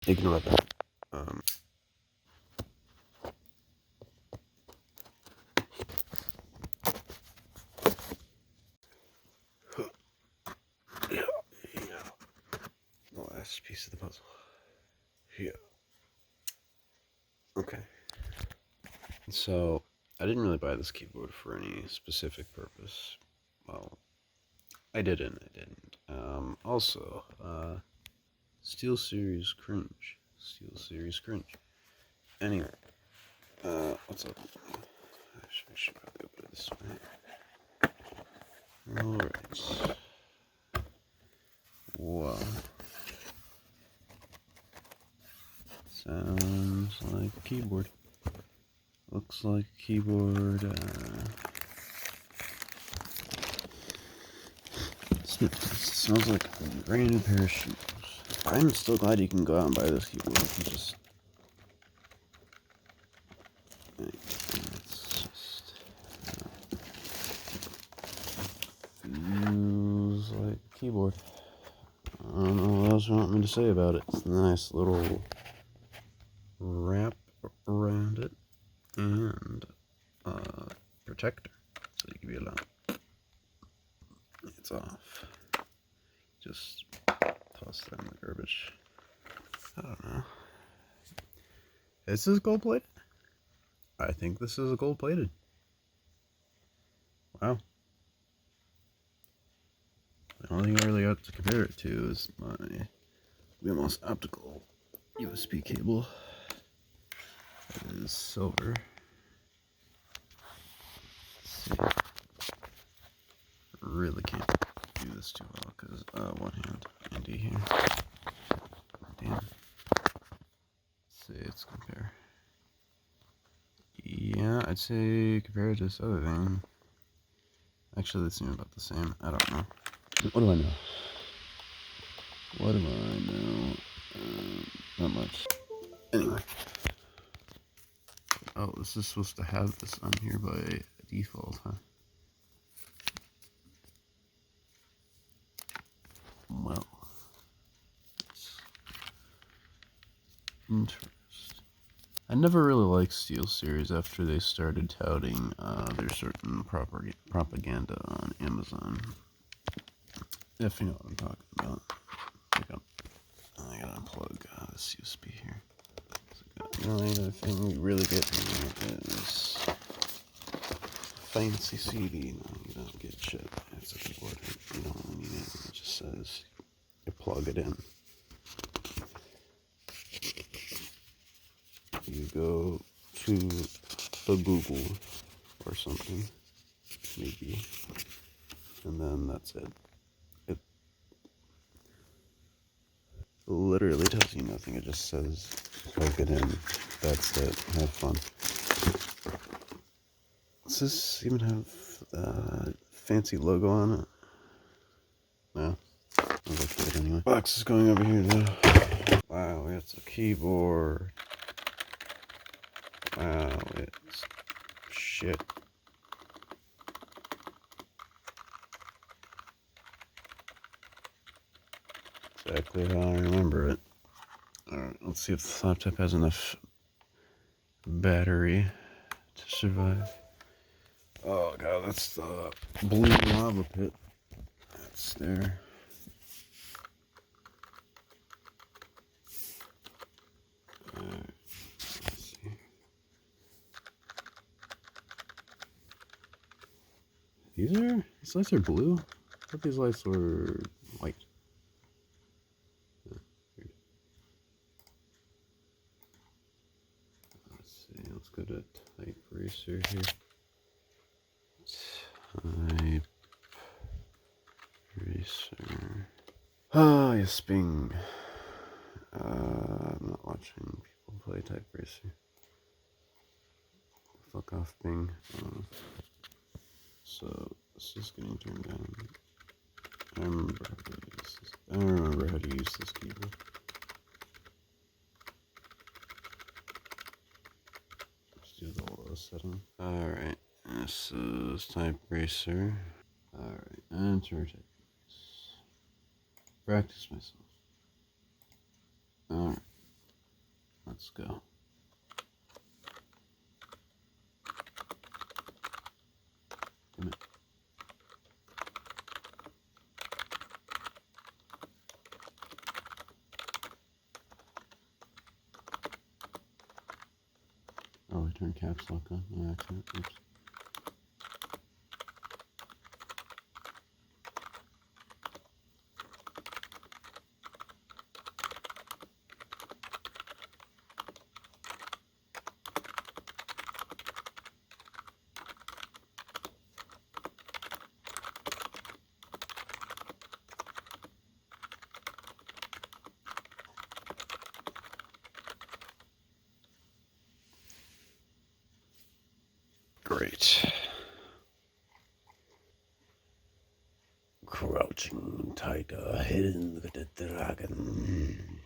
Ignore that. Yeah. The last piece of the puzzle. Yeah. Okay. So, I didn't really buy this keyboard for any specific purpose. Well, I didn't. Also, Steelseries cringe. Steelseries cringe. Anyway, what's up? I should probably open it this way. Alright. Wow. Sounds like a keyboard. Looks like a keyboard. Smells like a brand new pair of shoes. I'm still glad you can go out and buy this keyboard. You just. It's just. Feels like a keyboard. I don't know what else you want me to say about it. It's a nice little wrap around it and protector. So you can be allowed. It's off. Just toss that in the garbage. I don't know. Is this gold plated? I think this is a gold plated. Wow. The only thing I really got to compare it to is my Wemos optical USB cable. It is silver. Let's see. Really can't do this too well because one hand, Andy here. Damn. Let's see, let's compare. Yeah, I'd say compared to this other thing. Actually, they seem about the same. I don't know. What do I know? What do I know? Not much. Anyway. Oh, this is supposed to have this on here by default, huh? Well, it's interesting. I never really liked Steelseries after they started touting their certain propaganda on Amazon. If you know what I'm talking about. I gotta unplug this USB here. The only other thing you really get here is fancy CD. No, you don't get shit. It's a keyboard. You don't really need it. It just says you plug it in. You go to the Google or something, maybe, and then that's it. It literally tells you nothing. It just says plug it in. That's it. Have fun. Does this even have a fancy logo on it? No. I'll look for it anyway. Box is going over here though. Wow, it's a keyboard. Wow, it's shit. Exactly how I remember it. Alright, let's see if the laptop has enough battery to survive. Oh god, that's the blue lava pit. That's there. Alright, let's see. These lights are blue? I thought these lights were white. Let's see, let's go to type racer here. Type racer. Ah, yes, Bing. I'm not watching people play type racer. Fuck off, Bing. So this is getting turned down. I don't remember how to use this keyboard. Let's do the low setting. Alright, this is type racer. Alright, enter type race. Practice myself. Alright, let's go. Damn it. Oh, I turned caps lock on by accident. Oops. Great. Crouching tiger, hidden with the dragon.